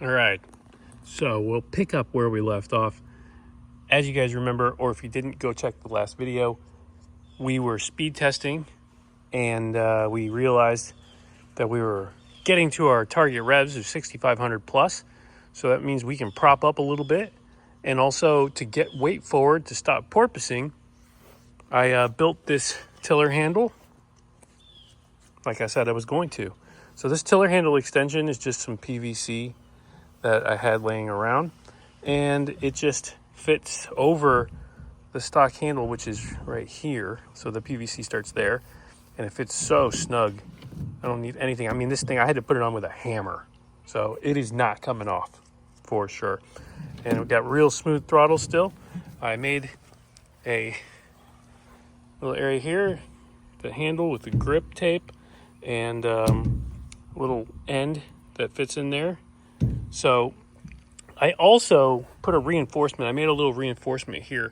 All right, so we'll pick up where we left off. As you guys remember, or if you didn't, go check the last video. We were speed testing, and we realized that we were getting to our target revs of 6,500 plus. So that means we can prop up a little bit. And also to get weight forward to stop porpoising, I built this tiller handle like I said I was going to. So this tiller handle extension is just some PVC that I had laying around, and it just fits over the stock handle, which is right here. So the PVC starts there, and it fits so snug. I don't need anything. I mean, this thing, I had to put it on with a hammer, so it is not coming off for sure. And we got real smooth throttle still. I made a little area here, the handle with the grip tape, and little end that fits in there. So I also put a reinforcement. I made a little reinforcement here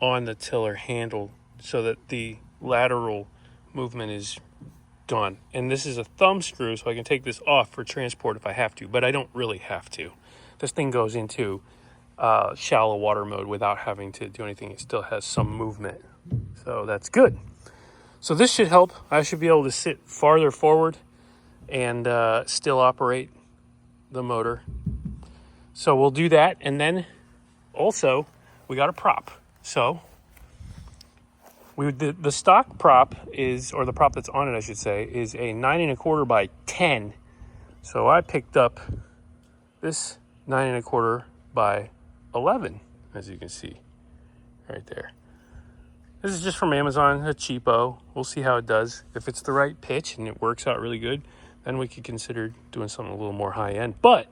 on the tiller handle so that the lateral movement is done. And this is a thumb screw, so I can take this off for transport if I have to, but I don't really have to. This thing goes into shallow water mode without having to do anything. It still has some movement, so that's good. So this should help. I should be able to sit farther forward and still operate the motor. So we'll do that. And then also we got a prop. So the stock prop is, or the prop that's on it, I should say, is a 9 1/4 by 10. So I picked up this 9 1/4 by 11, as you can see right there. This is just from Amazon, a cheapo. We'll see how it does. If it's the right pitch and it works out really good, then we could consider doing something a little more high end. But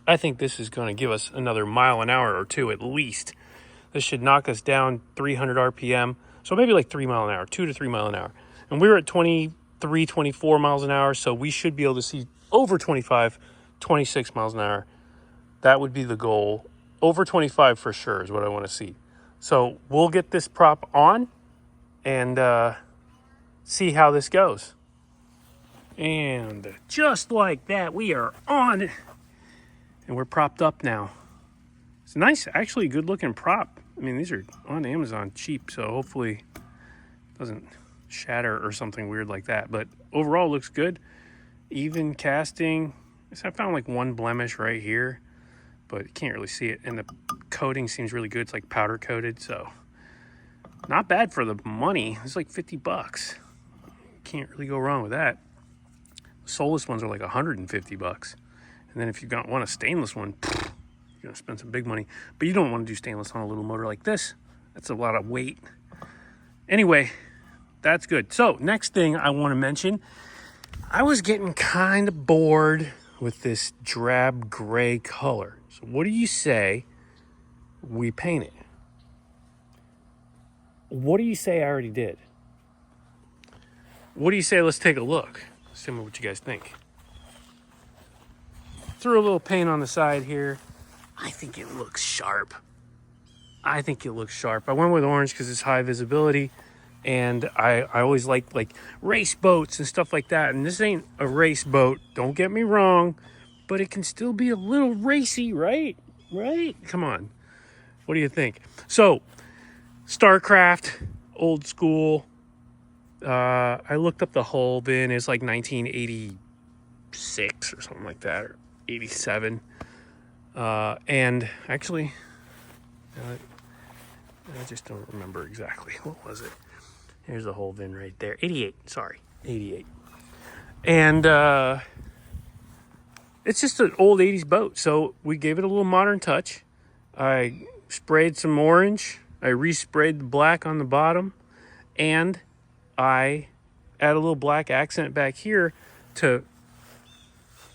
I think this is going to give us another mile an hour or two at least. This should knock us down 300 RPM. So maybe like 3 mile an hour, 2 to 3 mile an hour. And we were at 23, 24 miles an hour. So we should be able to see over 25, 26 miles an hour. That would be the goal. Over 25 for sure is what I want to see. So we'll get this prop on and see how this goes. And just like that, we are on. And we're propped up now. It's nice, actually good looking prop. I mean, these are on Amazon cheap, so hopefully it doesn't shatter or something weird like that. But overall, looks good. Even casting. I found like one blemish right here, but you can't really see it. And the coating seems really good. It's like powder coated, so not bad for the money. It's like $50. Can't really go wrong with that. The soulless ones are like $150. And then if you want a stainless one, you're gonna spend some big money. But you don't want to do stainless on a little motor like this. That's a lot of weight. Anyway, that's good. So next thing I want to mention, I was getting kind of bored with this drab gray color. So what do you say we paint it? What do you say I already did? What do you say let's take a look? See what you guys think. Threw a little paint on the side here. I think it looks sharp. I went with orange because it's high visibility, and I always like race boats and stuff like that. And this ain't a race boat, don't get me wrong, but it can still be a little racy, right? Right? Come on. What do you think? So, StarCraft, old school. I looked up the hull bin. It's like 1986 or something like that, or 87. And actually, I just don't remember exactly. What was it? Here's the hull bin right there. 88. Sorry, 88. And it's just an old 80s boat. So we gave it a little modern touch. I sprayed some orange. I resprayed the black on the bottom. And I add a little black accent back here to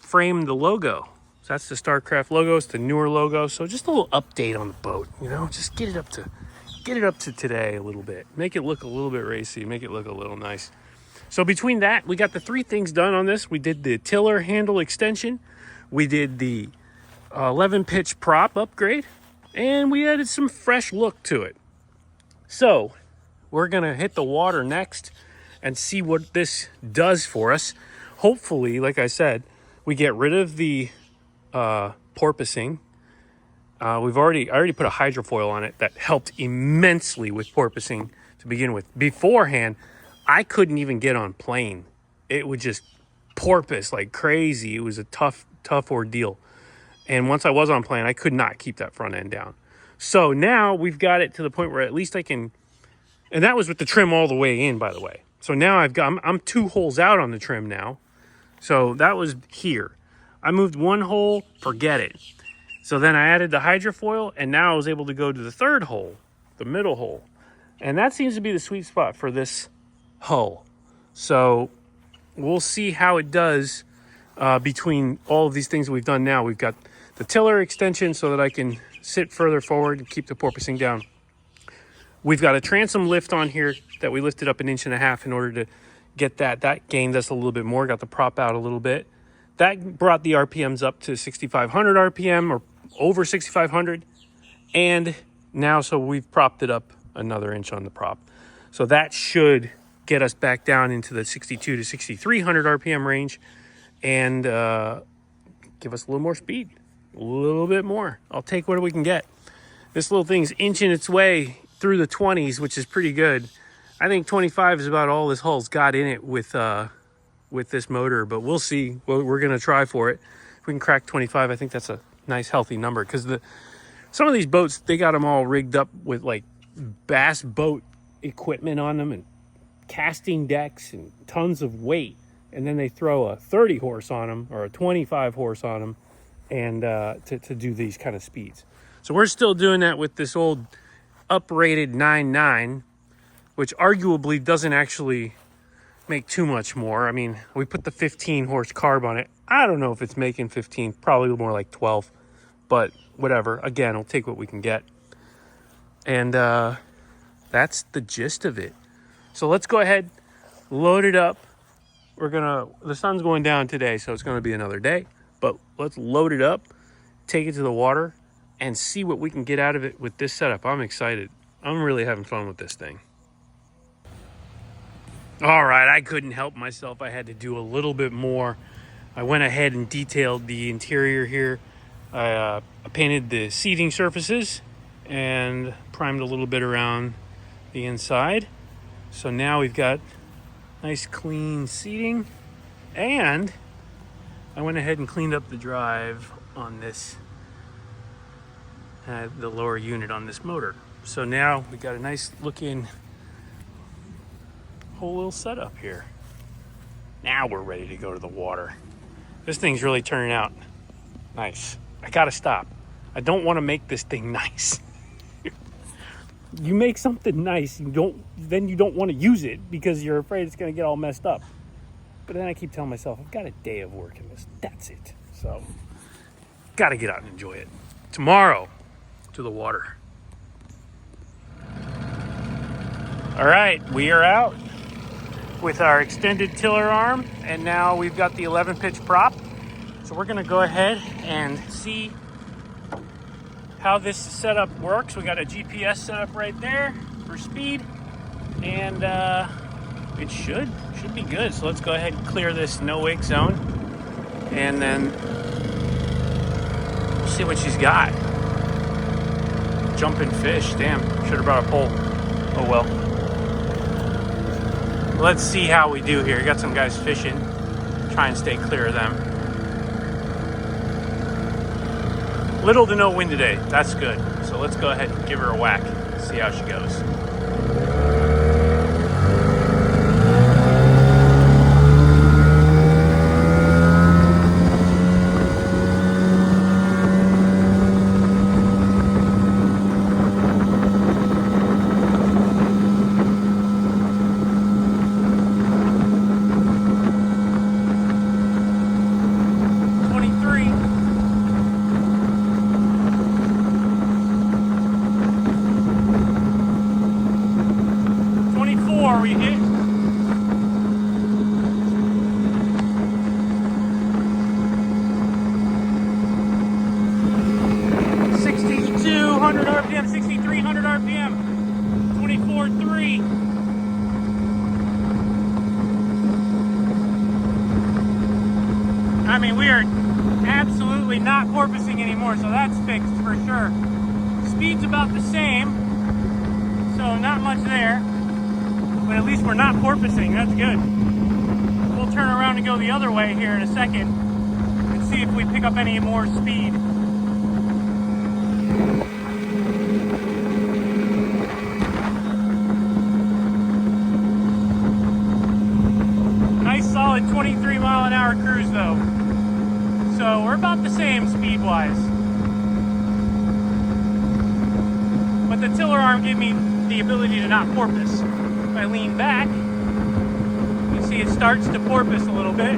frame the logo. So that's the StarCraft logo. It's the newer logo. So just a little update on the boat, just get it up to today a little bit. Make it look a little bit racy, make it look a little nice. So between that, we got the three things done on this. We did the tiller handle extension. We did the 11 pitch prop upgrade, and we added some fresh look to it. So we're gonna hit the water next and see what this does for us. Hopefully, like I said, we get rid of the porpoising. I already put a hydrofoil on it that helped immensely with porpoising to begin with. Beforehand, I couldn't even get on plane. It would just porpoise like crazy. It was a tough ordeal. And once I was on plane, I could not keep that front end down. So now we've got it to the point where at least I can, and that was with the trim all the way in, by the way. So now I'm 2 holes out on the trim now. So that was here. I moved 1 hole, forget it. So then I added the hydrofoil, and now I was able to go to the 3rd hole, the middle hole. And that seems to be the sweet spot for this hull. So we'll see how it does between all of these things that we've done now. We've got the tiller extension so that I can sit further forward and keep the porpoising down. We've got a transom lift on here that we lifted up 1.5 inches in order to get that. That gained us a little bit more, got the prop out a little bit. That brought the RPMs up to 6,500 RPM or over 6,500. And now, so we've propped it up another inch on the prop. So that should get us back down into the 62 to 6,300 RPM range and give us a little more speed, a little bit more. I'll take what we can get. This little thing's inching its way through the 20s, which is pretty good. I think 25 is about all this hull's got in it with this motor, but we'll see. We're going to try for it. If we can crack 25, I think that's a nice, healthy number, because some of these boats, they got them all rigged up with like bass boat equipment on them and casting decks and tons of weight, and then they throw a 30 horse on them or a 25 horse on them and to do these kind of speeds. So we're still doing that with this old uprated 9.9, which arguably doesn't actually make too much more. I mean, we put the 15 horse carb on it. I don't know if it's making 15, probably more like 12, but whatever. Again, we'll take what we can get. And that's the gist of it. So let's go ahead, load it up. The sun's going down today, so it's gonna be another day, but let's load it up, take it to the water, and see what we can get out of it with this setup. I'm excited. I'm really having fun with this thing. All right, I couldn't help myself. I had to do a little bit more. I went ahead and detailed the interior here. I painted the seating surfaces and primed a little bit around the inside. So now we've got nice clean seating, and I went ahead and cleaned up the drive on this, the lower unit on this motor. So now we got a nice looking whole little setup here. Now we're ready to go to the water. This thing's really turning out nice. I gotta stop. I don't want to make this thing nice. You make something nice, then you don't want to use it because you're afraid it's going to get all messed up. But then I keep telling myself, I've got a day of work in this. That's it. So, got to get out and enjoy it. Tomorrow, to the water. All right, we are out with our extended tiller arm, and now we've got the 11-pitch prop. So we're going to go ahead and see how this setup works. We got a GPS setup right there for speed, and it should be good. So let's go ahead and clear this no wake zone, and then we'll see what she's got. Jumping fish, damn, should have brought a pole. Oh well. Let's see how we do here. Got some guys fishing. Try and stay clear of them. Little to no wind today. That's good. So let's go ahead and give her a whack. See how she goes. We hit. RPM, 6,300 RPM, 24.3. I mean, we are absolutely absolutely not porpoising anymore, so that's fixed for sure. Speed's about the same, so not much there, but at least we're not porpoising. That's good. We'll turn around and go the other way here in a second and see if we pick up any more speed. Nice solid 23-mile-an-hour cruise though. So we're about the same speed-wise. But the tiller arm gave me the ability to not porpoise. If I lean back, you see it starts to porpoise a little bit.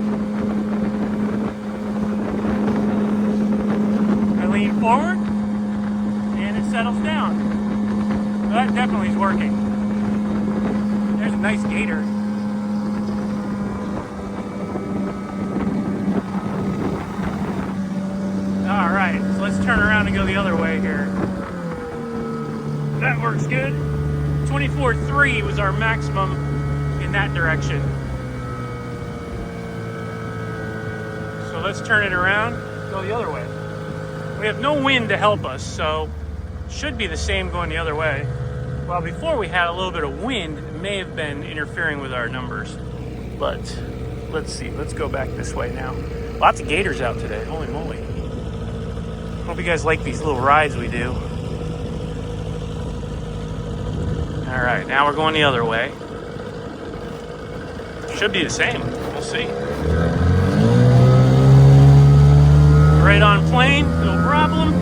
I lean forward, and it settles down. So that definitely is working. There's a nice gator. All right, so let's turn around and go the other way here. That works good. 24.3 was our maximum in that direction. So let's turn it around, go the other way. We have no wind to help us, so it should be the same going the other way. Well, before we had a little bit of wind, it may have been interfering with our numbers. But let's see, let's go back this way now. Lots of gators out today, holy moly. Hope you guys like these little rides we do. All right, now we're going the other way. Should be the same, we'll see. Right on plane, no problem.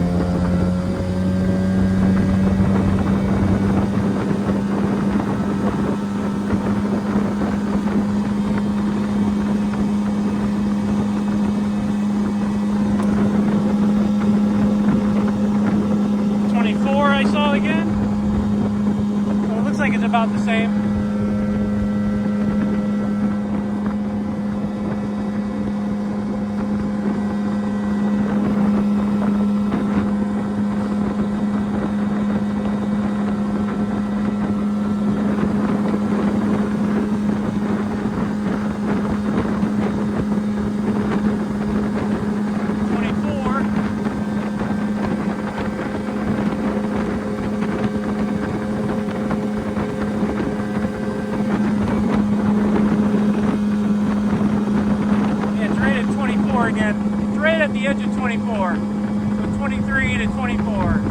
I saw again. Well, it looks like it's about the same. Again, it's right at the edge of 24, so 23 to 24.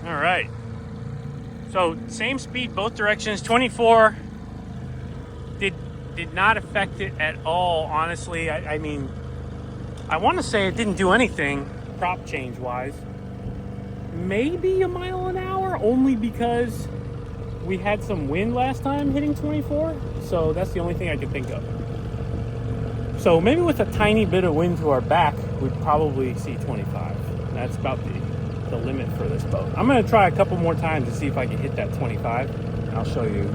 All right, so same speed both directions. 24 did not affect it at all, honestly. I mean, I want to say it didn't do anything prop change wise. Maybe a mile an hour, only because we had some wind last time hitting 24, so that's the only thing I could think of. So maybe with a tiny bit of wind to our back, we'd probably see 25. That's about the limit for this boat. I'm going to try a couple more times to see if I can hit that 25, and I'll show you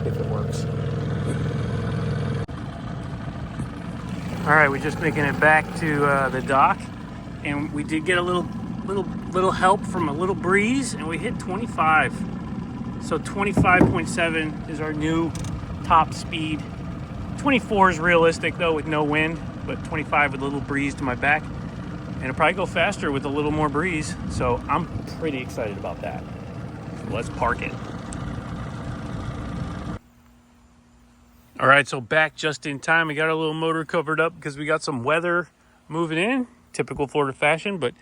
if it works. All right, we're just making it back to the dock, and we did get a little help from a little breeze, and we hit 25. So 25.7 is our new top speed. 24 is realistic though with no wind, but 25 with a little breeze to my back. And it'll probably go faster with a little more breeze. So I'm pretty excited about that. So let's park it. All right, so back just in time. We got our little motor covered up because we got some weather moving in, typical Florida fashion, but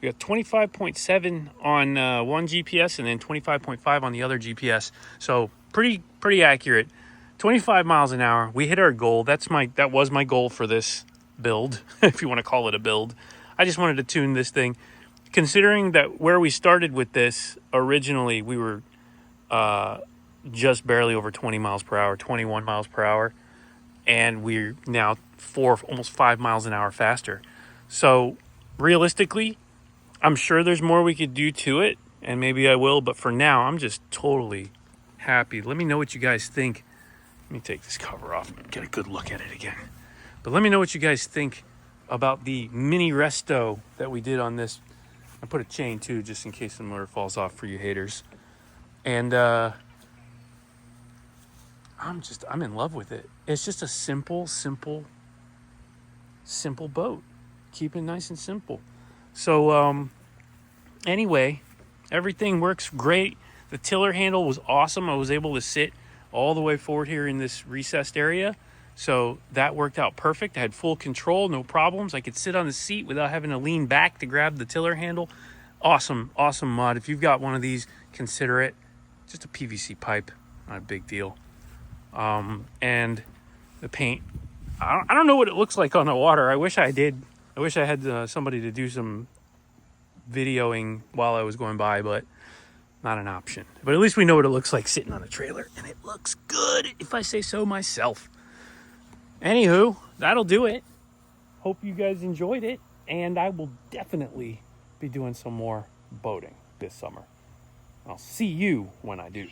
We got 25.7 on one GPS and then 25.5 on the other GPS. So pretty accurate. 25 miles an hour. We hit our goal. That was my goal for this build, if you want to call it a build. I just wanted to tune this thing. Considering that where we started with this, originally we were just barely over 20 miles per hour, 21 miles per hour. And we're now almost 5 miles an hour faster. So realistically, I'm sure there's more we could do to it, and maybe I will, but for now, I'm just totally happy. Let me know what you guys think. Let me take this cover off and get a good look at it again. But let me know what you guys think about the mini resto that we did on this. I put a chain too, just in case the motor falls off for you haters. And I'm in love with it. It's just a simple boat. Keep it nice and simple. So anyway, everything works great. The tiller handle was awesome. I was able to sit all the way forward here in this recessed area. So that worked out perfect. I had full control, no problems. I could sit on the seat without having to lean back to grab the tiller handle. Awesome mod. If you've got one of these, consider it. Just a PVC pipe, not a big deal. And the paint, I don't know what it looks like on the water. I wish I did. I wish I had somebody to do some videoing while I was going by, but not an option. But at least we know what it looks like sitting on a trailer, and it looks good, if I say so myself. Anywho, that'll do it. Hope you guys enjoyed it, and I will definitely be doing some more boating this summer. I'll see you when I do.